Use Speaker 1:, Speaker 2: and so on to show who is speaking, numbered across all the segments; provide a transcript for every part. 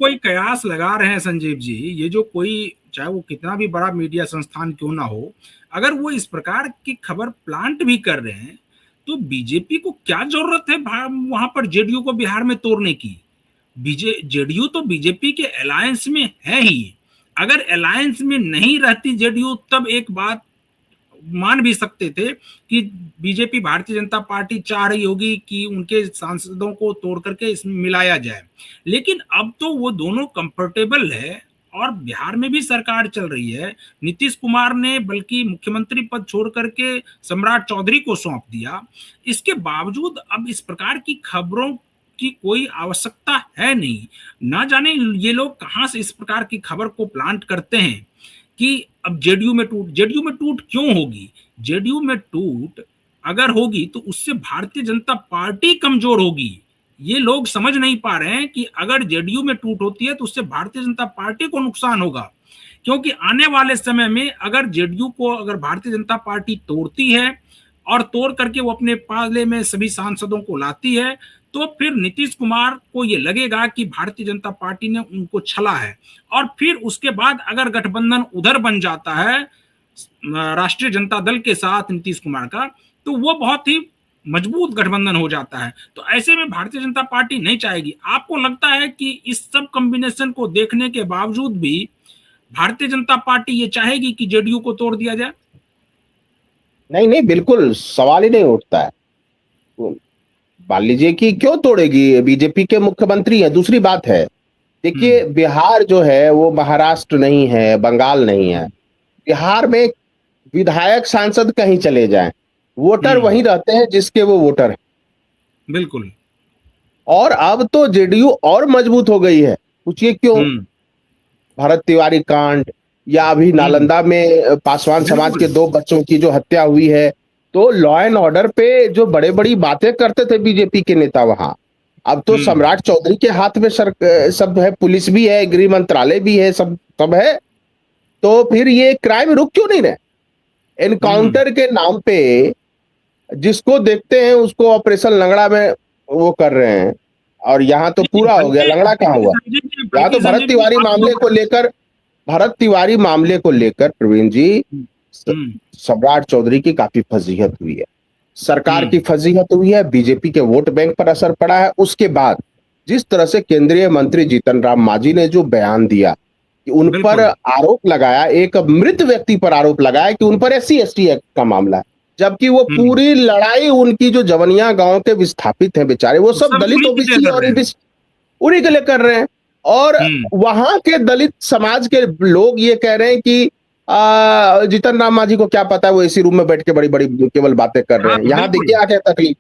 Speaker 1: कोई कयास लगा रहे हैं संजीव जी, ये जो कोई चाहे वो कितना भी बड़ा मीडिया संस्थान क्यों ना हो, अगर वो इस प्रकार की खबर प्लांट भी कर रहे हैं तो बीजेपी को क्या जरूरत है वहां पर जेडीयू को बिहार में तोड़ने की। जेडीयू तो बीजेपी के अलायंस में है ही। अगर अलायंस में नहीं रहती जेडीयू तब एक बात मान भी सकते थे कि बीजेपी भारतीय जनता पार्टी चाह रही होगी कि उनके सांसदों को तोड़ करके इसमें मिलाया जाए, लेकिन अब तो वो दोनों कंफर्टेबल है और बिहार में भी सरकार चल रही है। नीतीश कुमार ने बल्कि मुख्यमंत्री पद छोड़ करके सम्राट चौधरी को सौंप दिया। इसके बावजूद अब इस प्रकार की खबरों की कोई आवश्यकता है नहीं। ना जाने ये लोग कहां से इस प्रकार की खबर को प्लांट करते हैं कि अब जेडीयू में टूट क्यों होगी। जेडीयू में टूट अगर होगी तो उससे भारतीय जनता पार्टी कमजोर होगी। ये लोग समझ नहीं पा रहे हैं कि अगर जेडीयू में टूट होती है तो उससे भारतीय जनता पार्टी को नुकसान होगा, क्योंकि आने वाले समय में अगर जेडीयू को अगर भारतीय जनता पार्टी तोड़ती है और तोड़ करके वो अपने पाले में सभी सांसदों को लाती है तो फिर नीतीश कुमार को ये लगेगा कि भारतीय जनता पार्टी ने उनको छला है। और फिर उसके बाद अगर गठबंधन उधर बन जाता है राष्ट्रीय जनता दल के साथ नीतीश कुमार का, तो वो बहुत ही मजबूत गठबंधन हो जाता है। तो ऐसे में भारतीय जनता पार्टी नहीं चाहेगी। आपको लगता है कि इस सब कॉम्बिनेशन को देखने के बावजूद भी भारतीय जनता पार्टी ये चाहेगी कि जेडीयू को तोड़ दिया जाए?
Speaker 2: नहीं नहीं, बिल्कुल सवाल ही नहीं उठता है। मान लीजिए कि क्यों तोड़ेगी, बीजेपी के मुख्यमंत्री है। दूसरी बात है, देखिए बिहार जो है वो महाराष्ट्र नहीं है, बंगाल नहीं है। बिहार में विधायक सांसद कहीं चले जाएं, वोटर वहीं रहते हैं जिसके वो वोटर है।
Speaker 1: बिल्कुल।
Speaker 2: और अब तो जेडीयू और मजबूत हो गई है। पूछिए क्यों? भरत तिवारी कांड, या अभी नालंदा में पासवान समाज के 2 बच्चों की जो हत्या हुई है, तो लॉ एंड ऑर्डर पे जो बड़े बड़ी बातें करते थे बीजेपी के नेता वहां, अब तो सम्राट चौधरी के हाथ में सब है, पुलिस भी है, गृह मंत्रालय भी है, सब है। तो फिर ये क्राइम रुक क्यों नहीं रहे? एनकाउंटर के नाम पे जिसको देखते हैं उसको ऑपरेशन लंगड़ा में वो कर रहे हैं, और यहाँ तो पूरा हो गया। लंगड़ा कहाँ हुआ? यहाँ तो भरत तिवारी मामले को लेकर प्रवीण जी, सम्राट चौधरी की काफी फजीहत हुई है, सरकार की फजीहत हुई है, बीजेपी के वोट बैंक पर असर पड़ा है। उसके बाद जिस तरह से केंद्रीय मंत्री जीतन राम मांझी ने जो बयान दिया कि उन पर आरोप लगाया, एक मृत व्यक्ति पर आरोप लगाया कि उन पर SC/ST एक्ट का मामला है, जबकि वो पूरी लड़ाई उनकी जो जवनिया गांव के विस्थापित हैं बेचारे, वो सब दलित ओबीसी और उन्हीं के लिए कर रहे हैं। और वहां के दलित समाज के लोग ये कह रहे हैं कि जीतन राम मांझी को क्या पता है, वो इसी रूम में बैठ के बड़ी बड़ी केवल बातें कर रहे हैं। यहाँ देखिए आ क्या तकलीफ।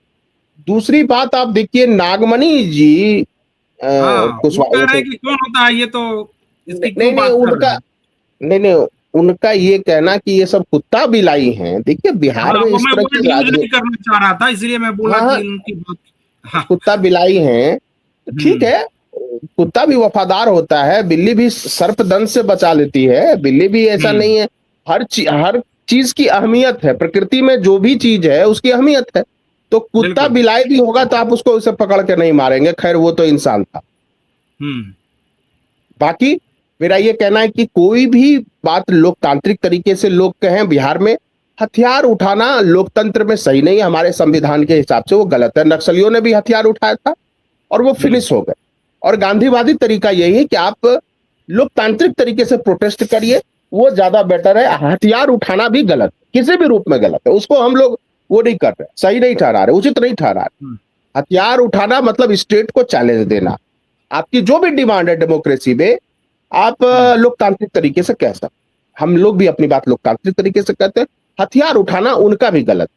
Speaker 2: दूसरी बात आप देखिए, नागमणि जी
Speaker 1: कुशवाहा कि कौन होता है ये, तो इसकी क्यों बात कर रहे हैं?
Speaker 2: नहीं, उनका ये कहना कि ये सब कुत्ता बिलाई हैं। देखिए बिहार में इस तरह की
Speaker 1: राजनीति करना चाह रहा था, इसलिए मैं बोला कि उनकी बात
Speaker 2: कुत्ता बिलाई हैं। ठीक है, कुत्ता भी वफादार होता है, बिल्ली भी सर्पदंश से बचा लेती है, बिल्ली भी ऐसा नहीं है। हर चीज की अहमियत है, प्रकृति में जो भी चीज है उसकी अहमियत है। तो कुत्ता बिलाई भी होगा तो आप उसको उसे पकड़ के नहीं मारेंगे, खैर वो तो इंसान था। बाकी मेरा ये कहना है कि कोई भी बात लोकतांत्रिक तरीके से लोग कहें, बिहार में हथियार उठाना लोकतंत्र में सही नहीं है। हमारे संविधान के हिसाब से वो गलत है। नक्सलियों ने भी हथियार उठाया था और वो फिनिश हो गए। और गांधीवादी तरीका यही है कि आप लोकतांत्रिक तरीके से प्रोटेस्ट करिए, वो ज्यादा बेटर है। हथियार उठाना भी गलत, किसी भी रूप में गलत है, उसको हम लोग वो नहीं कर रहे, सही नहीं ठहरा रहे, उचित नहीं ठहरा रहे। हथियार उठाना मतलब स्टेट को चैलेंज देना। आपकी जो भी डिमांड है डेमोक्रेसी में, आप लोकतांत्रिक तरीके से कह सकते। हम लोग भी अपनी बात लोकतांत्रिक तरीके से कहते हैं। हथियार उठाना उनका भी गलत,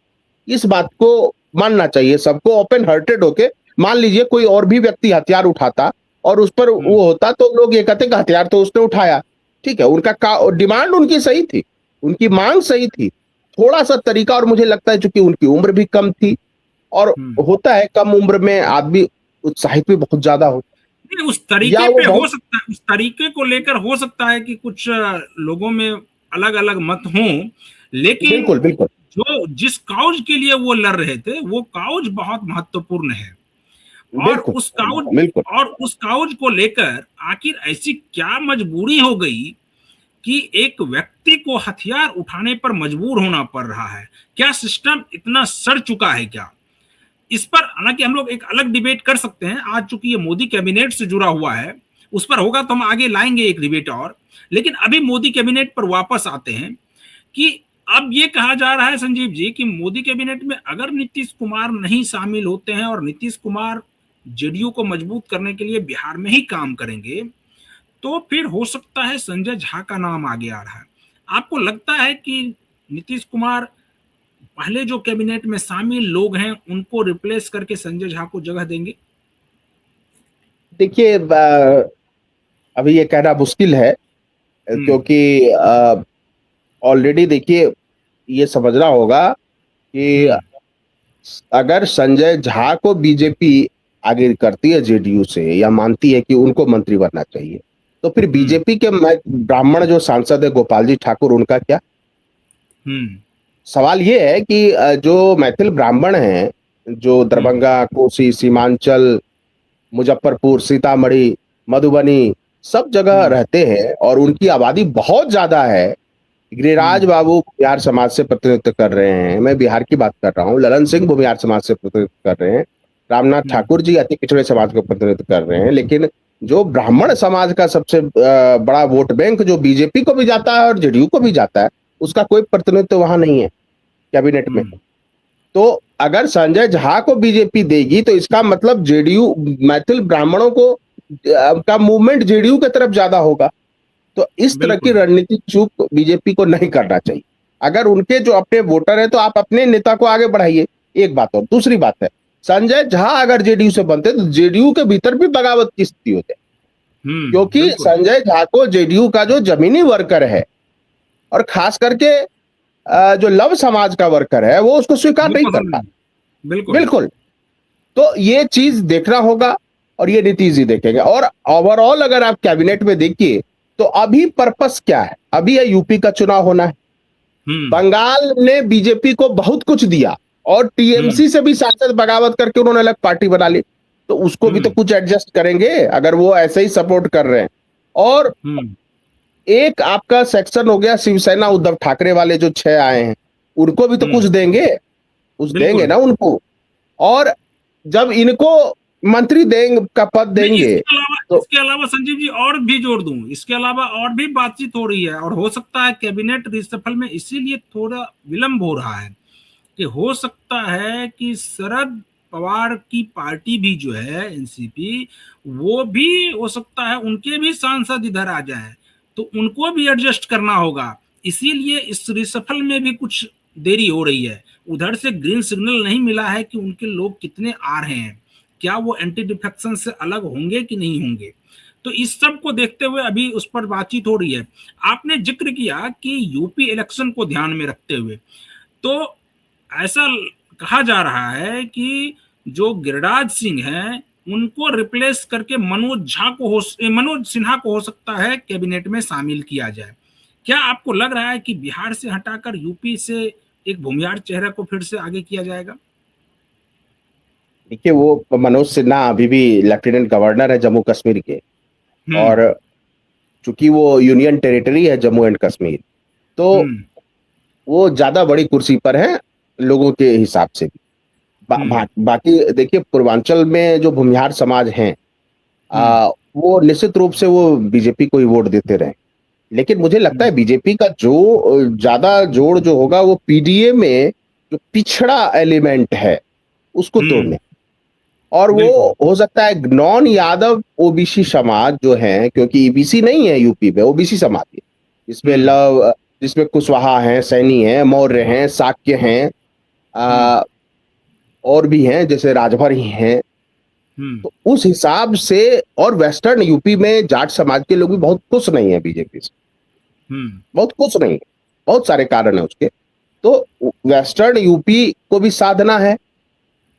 Speaker 2: इस बात को मानना चाहिए सबको, ओपन हार्टेड होके। मान लीजिए कोई और भी व्यक्ति हथियार उठाता और उस पर वो होता, तो लोग ये कहते कि हथियार तो उसने उठाया। ठीक है, उनका डिमांड उनकी सही थी, उनकी मांग सही थी, थोड़ा सा तरीका। और मुझे लगता है चूंकि उनकी उम्र भी कम थी, और होता है कम उम्र में आदमी उत्साहित भी बहुत ज्यादा होता है।
Speaker 1: उस तरीके पे हो सकता है, उस तरीके को लेकर हो सकता है कि कुछ लोगों में अलग अलग मत हों, लेकिन
Speaker 2: बिल्कुल
Speaker 1: जो जिस काउज के लिए वो लड़ रहे थे वो काउज बहुत महत्वपूर्ण है। और
Speaker 2: बिल्कुल,
Speaker 1: उस काउज
Speaker 2: बिल्कुल।
Speaker 1: को लेकर आखिर ऐसी क्या मजबूरी हो गई कि एक व्यक्ति को हथियार उठाने पर मजबूर होना पड़ रहा है? क्या सिस्टम इतना सड़ चुका है क्या? इस पर हालांकि हम लोग एक अलग डिबेट कर सकते हैं। आज चूंकि ये मोदी कैबिनेट से जुड़ा हुआ है, उस पर होगा तो हम आगे लाएंगे एक डिबेट और। लेकिन अभी मोदी कैबिनेट पर वापस आते हैं कि अब ये कहा जा रहा है संजीव जी कि मोदी कैबिनेट में अगर नीतीश कुमार नहीं शामिल होते हैं और नीतीश कुमार जेडीयू को मजबूत करने के लिए बिहार में ही काम करेंगे, तो फिर हो सकता है संजय झा का नाम आगे आ रहा है। आपको लगता है कि नीतीश कुमार पहले जो कैबिनेट में शामिल लोग हैं उनको रिप्लेस करके संजय झा को जगह देंगे?
Speaker 2: देखिए, अभी ये कहना मुश्किल है, क्योंकि ऑलरेडी देखिए, ये समझना होगा कि अगर संजय झा को बीजेपी आगे करती है जेडीयू से, या मानती है कि उनको मंत्री बनना चाहिए, तो फिर बीजेपी के ब्राह्मण जो सांसद है गोपाल जी ठाकुर, उनका क्या? सवाल ये है कि जो मैथिल ब्राह्मण हैं, जो दरभंगा, कोसी, सीमांचल, मुजफ्फरपुर, सीतामढ़ी, मधुबनी, सब जगह रहते हैं और उनकी आबादी बहुत ज्यादा है। गिरिराज बाबू बिहार समाज से प्रतिनिधित्व कर रहे हैं, मैं बिहार की बात कर रहा हूँ। ललन सिंह बिहार समाज से प्रतिनिधित्व कर रहे हैं। रामनाथ ठाकुर जी अति पिछड़े समाज का प्रतिनिधित्व कर रहे हैं। लेकिन जो ब्राह्मण समाज का सबसे बड़ा वोट बैंक, जो बीजेपी को भी जाता है और जेडीयू को भी जाता है, उसका कोई प्रतिनिधित्व वहां नहीं है कैबिनेट में। तो अगर संजय झा को बीजेपी देगी तो इसका मतलब जेडीयू, मैथिल ब्राह्मणों को का मूवमेंट जेडीयू की तरफ ज्यादा होगा। तो इस तरह की रणनीतिक चूक बीजेपी को नहीं करना चाहिए। अगर उनके जो अपने वोटर है तो आप अपने नेता को आगे बढ़ाइए, एक बात। और दूसरी बात है, संजय झा अगर जेडीयू से बनते तो जेडीयू के भीतर भी बगावत की स्थिति होती, क्योंकि संजय झा को जेडीयू का जो जमीनी वर्कर है और खास करके जो लव समाज का वर्कर है, वो उसको स्वीकार नहीं करता। बिल्कुल। तो ये चीज देखना होगा और ये नीतीश जी देखेंगे। और ओवरऑल अगर आप कैबिनेट में देखिए तो अभी पर्पस क्या है? अभी है यूपी का चुनाव होना है। बंगाल ने बीजेपी को बहुत कुछ दिया और टीएमसी से भी सांसद बगावत करके उन्होंने अलग पार्टी बना ली, तो उसको भी तो कुछ एडजस्ट करेंगे अगर वो ऐसे ही सपोर्ट कर रहे हैं। और एक आपका सेक्शन हो गया शिवसेना, उद्धव ठाकरे वाले जो 6 आए हैं, उनको भी तो कुछ देंगे, कुछ देंगे ना उनको। और जब इनको मंत्री देंगे का पद देंगे,
Speaker 1: इसके अलावा संजीव जी और भी जोड़ दूं, इसके अलावा और भी बातचीत हो रही है और हो सकता है कैबिनेट रिसफल में इसीलिए थोड़ा विलंब हो रहा है कि हो सकता है कि शरद पवार की पार्टी भी जो है एनसीपी, वो भी हो सकता है उनके भी सांसद इधर आ जाए, तो उनको भी एडजस्ट करना होगा। इसीलिए इस रिसफल में भी कुछ देरी हो रही है। उधर से ग्रीन सिग्नल नहीं मिला है कि उनके लोग कितने आ रहे हैं, क्या वो एंटी डिफेक्शन से अलग होंगे कि नहीं होंगे। तो इस सब को देखते हुए अभी उस पर बातचीत हो रही है। आपने जिक्र किया कि यूपी इलेक्शन को ध्यान में रखते हुए, तो ऐसा कहा जा रहा है कि जो गिरिराज सिंह हैं उनको रिप्लेस करके मनोज सिन्हा को हो सकता है कैबिनेट में शामिल किया जाए। क्या आपको लग रहा है कि बिहार से हटाकर यूपी से एक भूमिहार चेहरा को फिर से आगे किया जाएगा?
Speaker 2: देखिए, वो मनोज सिन्हा अभी भी लेफ्टिनेंट गवर्नर है जम्मू कश्मीर के, और चूंकि वो यूनियन टेरिटरी है जम्मू एंड कश्मीर, तो वो ज्यादा बड़ी कुर्सी पर है लोगों के हिसाब से भी। बाकी देखिए, पूर्वांचल में जो भूमिहार समाज हैं, वो निश्चित रूप से वो बीजेपी को ही वोट देते रहे। लेकिन मुझे लगता है बीजेपी का जो ज्यादा जोड़ जो होगा वो पीडीए में जो पिछड़ा एलिमेंट है उसको तोड़ने, और वो हो सकता है नॉन यादव ओबीसी समाज जो है, क्योंकि ईबीसी नहीं है यूपी में, ओबीसी समाज है, जिसमें जिसमें कुशवाहा हैं, सैनी हैं, मौर्य हैं, शाक्य हैं, और भी हैं जैसे राजभर ही हैं। तो उस हिसाब से, और वेस्टर्न यूपी में जाट समाज के लोग भी बहुत खुश नहीं है बीजेपी से, बहुत खुश नहीं है, बहुत सारे कारण है उसके। तो वेस्टर्न यूपी को भी साधना है,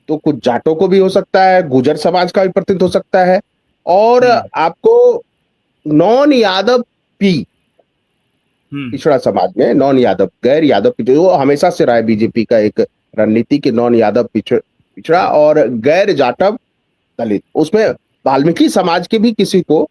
Speaker 2: तो कुछ जाटों को भी हो सकता है, गुजर समाज का भी प्रतिनिधित्व हो सकता है, और आपको नॉन यादव पिछड़ा समाज में, नॉन यादव, गैर यादव, जो हमेशा से रहा है बीजेपी का एक रणनीति कि नॉन यादव पिछड़ा और गैर जाटव दलित, उसमें वाल्मीकि समाज के भी किसी को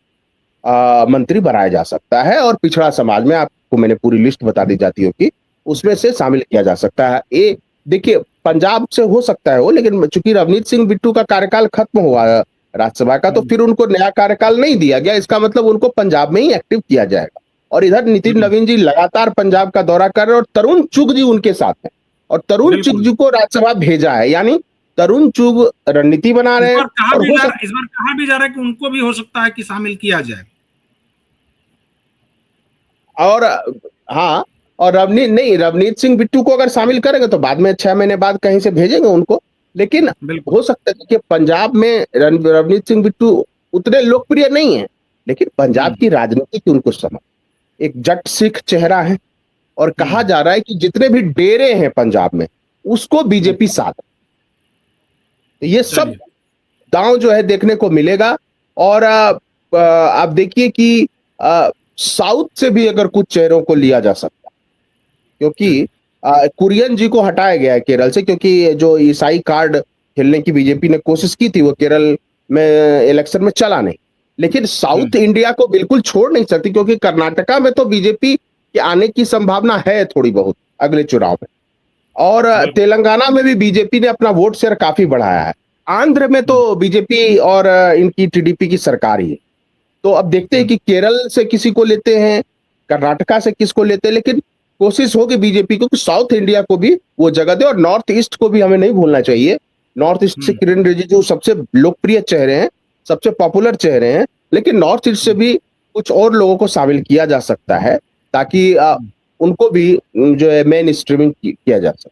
Speaker 2: मंत्री बनाया जा सकता है, और पिछड़ा समाज में आपको मैंने पूरी लिस्ट बता दी जाती होगी, उसमें से शामिल किया जा सकता है। ये देखिए, पंजाब से हो सकता है वो, लेकिन चूंकि रवनीत सिंह बिट्टू का कार्यकाल खत्म हुआ है राज्यसभा का, तो फिर उनको नया कार्यकाल नहीं दिया गया। इसका मतलब उनको पंजाब में ही एक्टिव किया जाएगा। और इधर नितिन नवीन जी लगातार पंजाब का दौरा कर रहे हैं, और तरुण चुग जी उनके साथ हैं, और तरुण चुग जी को राज्यसभा भेजा है, यानी तरुण चुग रणनीति बना रहे हैं। और
Speaker 1: इस बार कहा भी जा रहा है कि उनको भी हो सकता है कि शामिल किया जाए।
Speaker 2: और हाँ, और रवनीत सिंह बिट्टू को अगर शामिल करेंगे तो बाद में 6 महीने बाद कहीं से भेजेंगे उनको। लेकिन हो सकता है कि पंजाब में रवनीत सिंह बिट्टू उतने लोकप्रिय नहीं है, लेकिन पंजाब की राजनीति की उनको समझ, एक जट सिख चेहरा है, और कहा जा रहा है कि जितने भी डेरे हैं पंजाब में उसको बीजेपी साथ, तो ये सब दांव जो है देखने को मिलेगा। और आप देखिए कि साउथ से भी अगर कुछ चेहरों को लिया जा सकता है, क्योंकि कुरियन जी को हटाया गया है केरल से, क्योंकि जो ईसाई कार्ड खेलने की बीजेपी ने कोशिश की थी वो केरल में इलेक्शन में चला नहीं। लेकिन साउथ इंडिया को बिल्कुल छोड़ नहीं सकती, क्योंकि कर्नाटका में तो बीजेपी के आने की संभावना है थोड़ी बहुत अगले चुनाव में, और तेलंगाना में भी बीजेपी ने अपना वोट शेयर काफी बढ़ाया है। आंध्र में तो बीजेपी और इनकी टीडीपी की सरकार ही है। तो अब देखते हैं कि केरल से किसी को लेते हैं, कर्नाटका से किसको लेते हैं, लेकिन कोशिश होगी बीजेपी को कि साउथ इंडिया को भी वो जगह दे। और नॉर्थ ईस्ट को भी हमें नहीं भूलना चाहिए। नॉर्थ ईस्ट से किरण रिजिजू सबसे लोकप्रिय चेहरे हैं, सबसे पॉपुलर चेहरे हैं, लेकिन नॉर्थ ईस्ट से भी कुछ और लोगों को शामिल किया जा सकता है, ताकि उनको भी जो है मेन स्ट्रीमिंग किया जा सके।